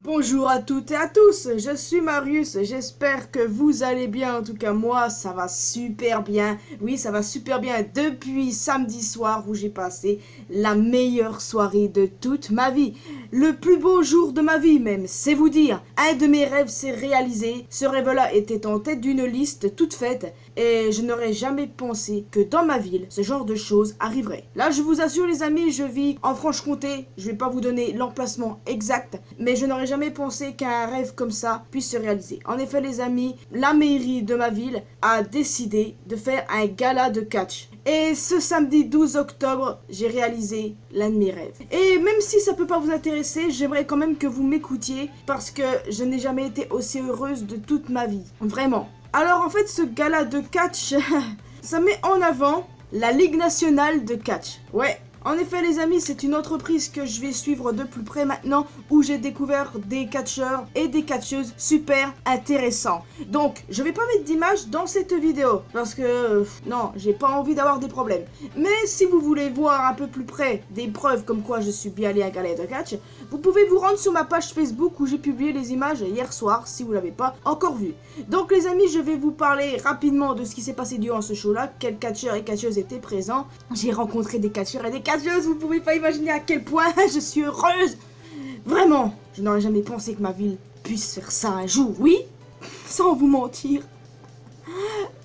Bonjour à toutes et à tous, je suis Marius, j'espère que vous allez bien, en tout cas moi ça va super bien, oui ça va super bien depuis samedi soir où j'ai passé la meilleure soirée de toute ma vie, le plus beau jour de ma vie même, c'est vous dire, un de mes rêves s'est réalisé, ce rêve-là était en tête d'une liste toute faite et je n'aurais jamais pensé que dans ma ville ce genre de choses arriverait. Là je vous assure les amis, je vis en Franche-Comté, je vais pas vous donner l'emplacement exact, mais je n'aurais jamais pensé qu'un rêve comme ça puisse se réaliser. En effet les amis, la mairie de ma ville a décidé de faire un gala de catch. Et ce samedi 12 octobre, j'ai réalisé l'un de mes rêves. Et même si ça peut pas vous intéresser, j'aimerais quand même que vous m'écoutiez parce que je n'ai jamais été aussi heureuse de toute ma vie. Vraiment. Alors en fait ce gala de catch, ça met en avant la Ligue nationale de catch. Ouais. En effet les amis, c'est une entreprise que je vais suivre de plus près maintenant où j'ai découvert des catcheurs et des catcheuses super intéressants. Donc je vais pas mettre d'image dans cette vidéo parce que non, j'ai pas envie d'avoir des problèmes. Mais si vous voulez voir un peu plus près des preuves comme quoi je suis bien allé à Gala de catch, vous pouvez vous rendre sur ma page Facebook où j'ai publié les images hier soir si vous l'avez pas encore vu. Donc les amis, je vais vous parler rapidement de ce qui s'est passé durant ce show là, quels catcheurs et catcheuses étaient présents. J'ai rencontré des catcheurs et des catcheuses, vous pouvez pas imaginer à quel point je suis heureuse. Vraiment, je n'aurais jamais pensé que ma ville puisse faire ça un jour, oui, sans vous mentir.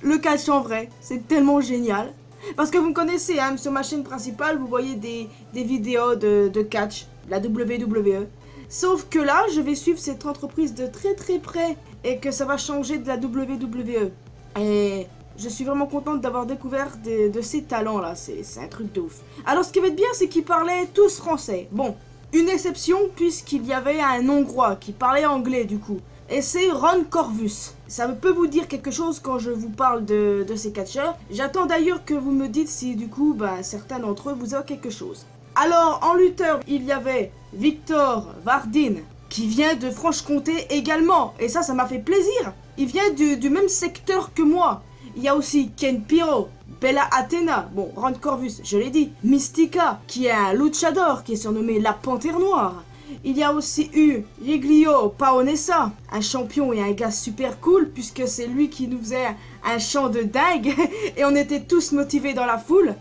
Le catch en vrai, c'est tellement génial. Parce que vous me connaissez, hein, sur ma chaîne principale, vous voyez des vidéos de catch, la WWE. Sauf que là, je vais suivre cette entreprise de très près et que ça va changer de la WWE. Et je suis vraiment contente d'avoir découvert de ces talents-là, c'est un truc de ouf. Alors ce qui va être bien, c'est qu'ils parlaient tous français. Bon, une exception puisqu'il y avait un Hongrois qui parlait anglais du coup. Et c'est Ron Corvus. Ça peut vous dire quelque chose quand je vous parle de ces catcheurs. J'attends d'ailleurs que vous me dites si du coup, certains d'entre eux vous ont quelque chose. Alors, en lutteur, il y avait Victor Vardin, qui vient de Franche-Comté également. Et ça m'a fait plaisir. Il vient du même secteur que moi. Il y a aussi Ken Piro, Bella Athena, bon, Ron Corvus, je l'ai dit, Mystica, qui est un luchador, qui est surnommé la Panthère Noire. Il y a aussi eu Giglio Paonessa, un champion et un gars super cool, puisque c'est lui qui nous faisait un chant de dingue, et on était tous motivés dans la foule.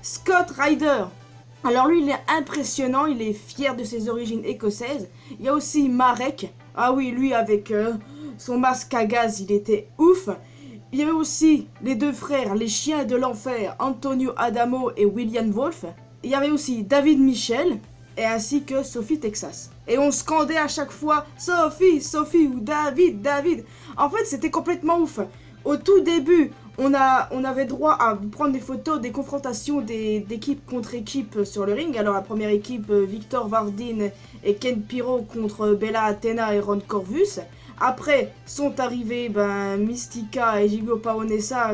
Scott Ryder, alors lui il est impressionnant, il est fier de ses origines écossaises. Il y a aussi Marek, ah oui, lui avec son masque à gaz, il était ouf. Il y avait aussi les deux frères, les chiens de l'enfer, Antonio Adamo et William Wolf. Il y avait aussi David Michel, et ainsi que Sophie Texas. Et on scandait à chaque fois « Sophie, Sophie » ou « David, David ». En fait, c'était complètement ouf. Au tout début, on avait droit à prendre des photos des confrontations d'équipe contre équipe sur le ring. Alors la première équipe, Victor Vardin et Ken Piro contre Bella Athena et Ron Corvus. Après sont arrivés Mystica et Giglio Paonessa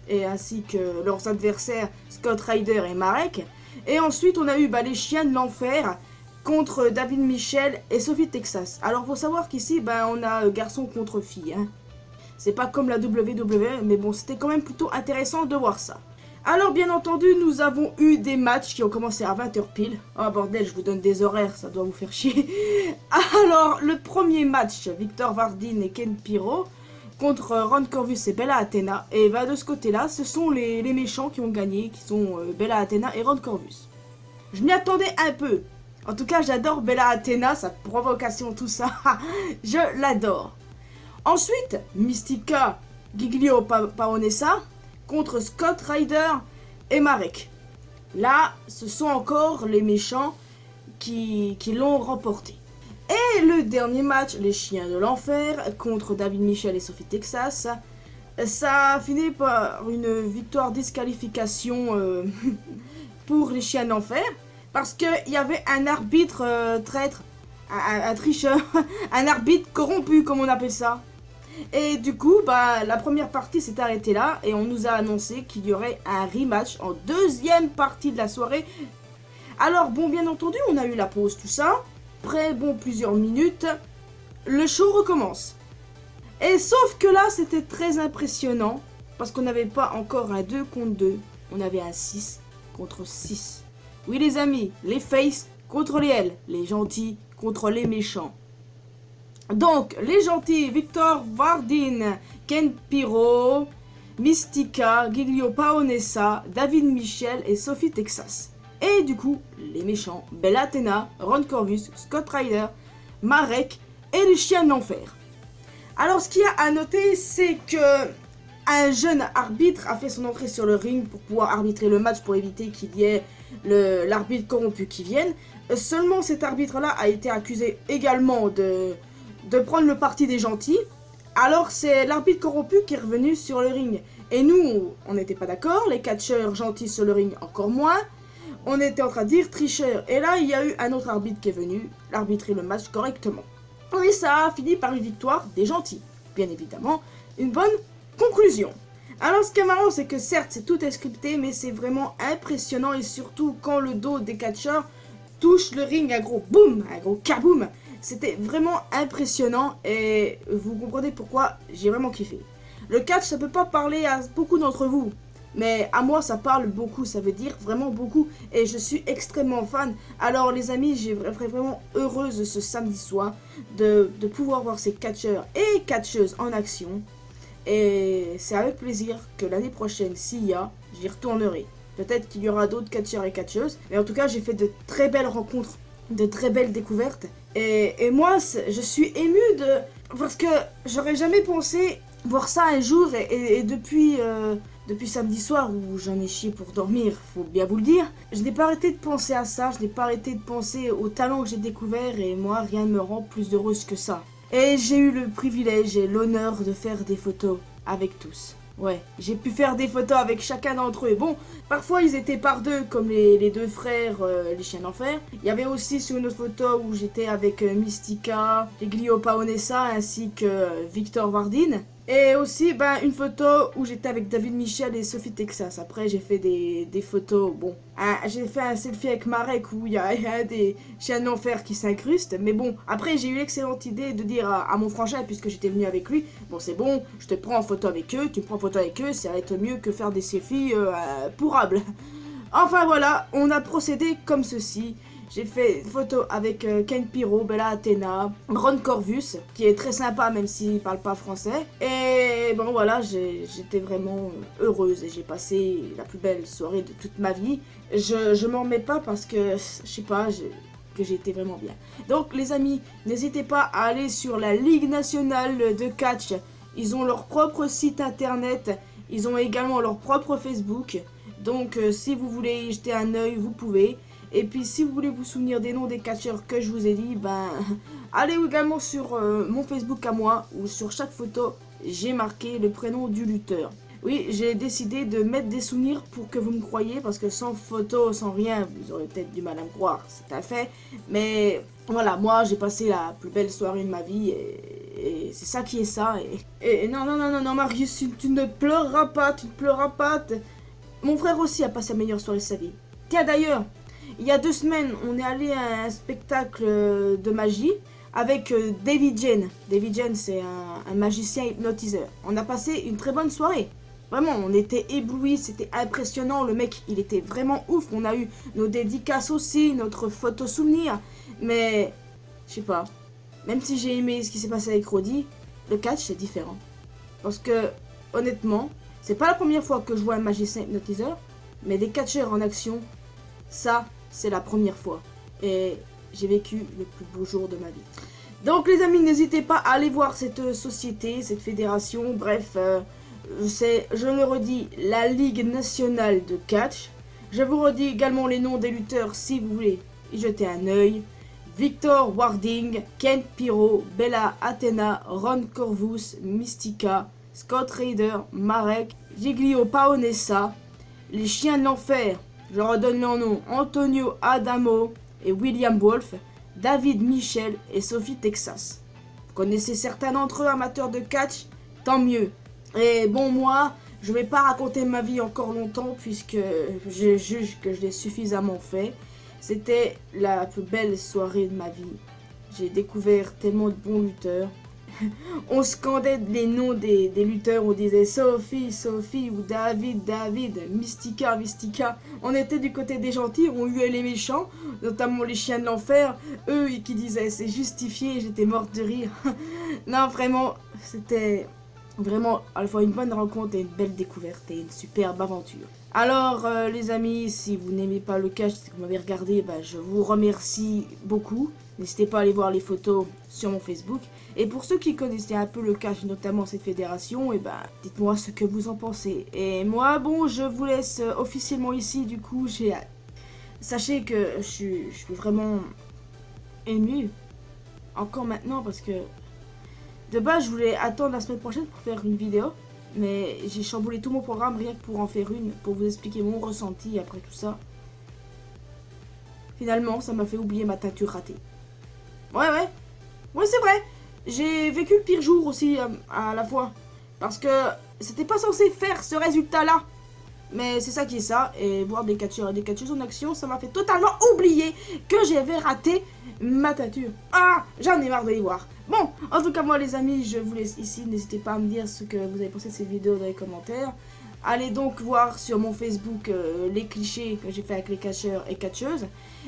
et ainsi que leurs adversaires Scott Ryder et Marek. Et ensuite on a eu les chiens de l'enfer contre David Michel et Sophie Texas. Alors faut savoir qu'ici on a garçon contre fille. Hein. C'est pas comme la WWE, mais bon c'était quand même plutôt intéressant de voir ça. Alors bien entendu nous avons eu des matchs qui ont commencé à 20h pile. Oh bordel, je vous donne des horaires, ça doit vous faire chier. Alors le premier match, Victor Vardin et Ken Piro contre Ron Corvus et Bella Athena. Et de ce côté-là, ce sont les méchants qui ont gagné, qui sont Bella Athena et Ron Corvus. Je m'y attendais un peu. En tout cas, j'adore Bella Athena, sa provocation, tout ça. Je l'adore. Ensuite, Mystica, Giglio Paonessa contre Scott Ryder et Marek. Là, ce sont encore les méchants qui l'ont remporté. Et le dernier match, les chiens de l'enfer contre David Michel et Sophie Texas, ça a fini par une victoire disqualification pour les chiens de l'enfer parce qu'il y avait un arbitre traître, un tricheur, un arbitre corrompu comme on appelle ça. Et du coup, la première partie s'est arrêtée là et on nous a annoncé qu'il y aurait un rematch en deuxième partie de la soirée. Alors bon, bien entendu, on a eu la pause, tout ça. Après, plusieurs minutes, le show recommence. Et sauf que là, c'était très impressionnant, parce qu'on n'avait pas encore un 2 contre 2, on avait un 6 contre 6. Oui les amis, les faces contre les L, les gentils contre les méchants. Donc, les gentils, Victor Wardin, Ken Piro, Mystica, Giglio Paonessa, David Michel et Sophie Texas. Et du coup, les méchants, Bella Athena, Ron Corvus, Scott Ryder, Marek et les chiens de l'enfer. Alors, ce qu'il y a à noter, c'est que un jeune arbitre a fait son entrée sur le ring pour pouvoir arbitrer le match pour éviter qu'il y ait l'arbitre corrompu qui vienne. Seulement, cet arbitre-là a été accusé également de prendre le parti des gentils. Alors, c'est l'arbitre corrompu qui est revenu sur le ring. Et nous, on n'était pas d'accord. Les catcheurs gentils sur le ring, encore moins. On était en train de dire tricheur. Et là, il y a eu un autre arbitre qui est venu arbitrer le match correctement. Et ça a fini par une victoire des gentils. Bien évidemment, une bonne conclusion. Alors ce qui est marrant, c'est que certes, c'est tout est scripté, mais c'est vraiment impressionnant. Et surtout, quand le dos des catcheurs touche le ring, un gros boum, un gros kaboum. C'était vraiment impressionnant et vous comprenez pourquoi j'ai vraiment kiffé. Le catch, ça peut pas parler à beaucoup d'entre vous. Mais à moi, ça parle beaucoup, ça veut dire vraiment beaucoup. Et je suis extrêmement fan. Alors les amis, j'ai vraiment heureuse ce samedi soir de pouvoir voir ces catcheurs et catcheuses en action. Et c'est avec plaisir que l'année prochaine, s'il y a, j'y retournerai. Peut-être qu'il y aura d'autres catcheurs et catcheuses. Mais en tout cas, j'ai fait de très belles rencontres, de très belles découvertes. Et moi, je suis émue parce que j'aurais jamais pensé voir ça un jour. Et depuis samedi soir où j'en ai chié pour dormir, faut bien vous le dire, je n'ai pas arrêté de penser à ça, je n'ai pas arrêté de penser aux talents que j'ai découverts et moi, rien ne me rend plus heureuse que ça. Et j'ai eu le privilège et l'honneur de faire des photos avec tous. Ouais, j'ai pu faire des photos avec chacun d'entre eux. Bon, parfois ils étaient par deux, comme les deux frères, les chiens d'enfer. Il y avait aussi sur une autre photo où j'étais avec Mystica, Giglio Paonessa ainsi que Victor Wardin. Et aussi une photo où j'étais avec David Michel et Sophie Texas. Après j'ai fait des photos, bon, j'ai fait un selfie avec Marek où il y a un des chiens d'enfer qui s'incruste. Mais bon, après j'ai eu l'excellente idée de dire à mon frangin, puisque j'étais venu avec lui, bon c'est bon, je te prends en photo avec eux, tu me prends en photo avec eux, ça va être mieux que faire des selfies pourrables. Enfin voilà, on a procédé comme ceci. J'ai fait une photo avec Ken Piro, Bella Athena, Ron Corvus, qui est très sympa même s'il parle pas français. Et bon voilà, j'étais vraiment heureuse et j'ai passé la plus belle soirée de toute ma vie. Je m'en remets pas parce que, je sais pas, que j'ai été vraiment bien. Donc les amis, n'hésitez pas à aller sur la Ligue nationale de catch. Ils ont leur propre site internet, ils ont également leur propre Facebook. Donc si vous voulez y jeter un œil, vous pouvez. Et puis si vous voulez vous souvenir des noms des catcheurs que je vous ai dit, allez également sur mon Facebook à moi, où sur chaque photo, j'ai marqué le prénom du lutteur. Oui, j'ai décidé de mettre des souvenirs pour que vous me croyiez, parce que sans photo, sans rien, vous aurez peut-être du mal à me croire, c'est un fait. Mais voilà, moi j'ai passé la plus belle soirée de ma vie, et c'est ça qui est ça. Et non, Marius, tu ne pleureras pas, tu ne pleureras pas. Mon frère aussi a passé la meilleure soirée de sa vie. Tiens d'ailleurs, il y a 2 semaines, on est allé à un spectacle de magie avec David Jane. David Jane, c'est un magicien hypnotiseur. On a passé une très bonne soirée. Vraiment, on était éblouis, c'était impressionnant. Le mec, il était vraiment ouf. On a eu nos dédicaces aussi, notre photo souvenir. Mais, je sais pas, même si j'ai aimé ce qui s'est passé avec Roddy, le catch, c'est différent. Parce que, honnêtement, c'est pas la première fois que je vois un magicien hypnotiseur, mais des catcheurs en action, ça, c'est la première fois. Et j'ai vécu le plus beau jour de ma vie. Donc les amis, n'hésitez pas à aller voir cette société, cette fédération. Bref, je le redis, la Ligue nationale de catch. Je vous redis également les noms des lutteurs si vous voulez y jeter un œil. Victor Warding, Ken Piro, Bella Athena, Ron Corvus, Mystica, Scott Ryder, Marek, Giglio Paonessa, les chiens de l'enfer. Je redonne leurs noms: Antonio Adamo et William Wolf, David Michel et Sophie Texas. Vous connaissez certains d'entre eux amateurs de catch? Tant mieux. Et bon, moi, je vais pas raconter ma vie encore longtemps puisque je juge que je l'ai suffisamment fait. C'était la plus belle soirée de ma vie. J'ai découvert tellement de bons lutteurs. On scandait les noms des lutteurs, on disait Sophie, Sophie, ou David, David, Mystica, Mystica. On était du côté des gentils, on huait les méchants, notamment les chiens de l'enfer, eux qui disaient c'est justifié, j'étais morte de rire. Non, vraiment, c'était vraiment à la fois une bonne rencontre et une belle découverte et une superbe aventure. Alors les amis, si vous n'aimez pas le cache, si vous m'avez regardé, je vous remercie beaucoup. N'hésitez pas à aller voir les photos sur mon Facebook. Et pour ceux qui connaissaient un peu le cache, notamment cette fédération, dites-moi ce que vous en pensez. Et moi, bon, je vous laisse officiellement ici, du coup, j'ai hâte. Sachez que je suis vraiment ému. Encore maintenant, parce que de base, je voulais attendre la semaine prochaine pour faire une vidéo. Mais j'ai chamboulé tout mon programme rien que pour en faire une, pour vous expliquer mon ressenti après tout ça. Finalement, ça m'a fait oublier ma teinture ratée. Ouais, c'est vrai. J'ai vécu le pire jour aussi à la fois. Parce que c'était pas censé faire ce résultat-là. Mais c'est ça qui est ça. Et voir des catcheurs et des catcheuses en action, ça m'a fait totalement oublier que j'avais raté ma teinture. Ah, j'en ai marre de les voir. Bon, en tout cas, moi les amis, je vous laisse ici. N'hésitez pas à me dire ce que vous avez pensé de cette vidéo dans les commentaires. Allez donc voir sur mon Facebook les clichés que j'ai fait avec les catcheurs et catcheuses.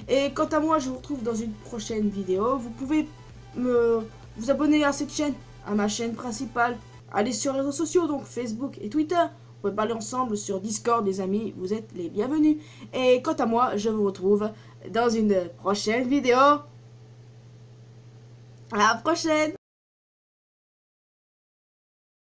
Et quant à moi, je vous retrouve dans une prochaine vidéo. Vous pouvez vous abonner à cette chaîne, à ma chaîne principale. Allez sur les réseaux sociaux, donc Facebook et Twitter. On peut parler ensemble sur Discord, les amis. Vous êtes les bienvenus. Et quant à moi, je vous retrouve dans une prochaine vidéo. À la prochaine!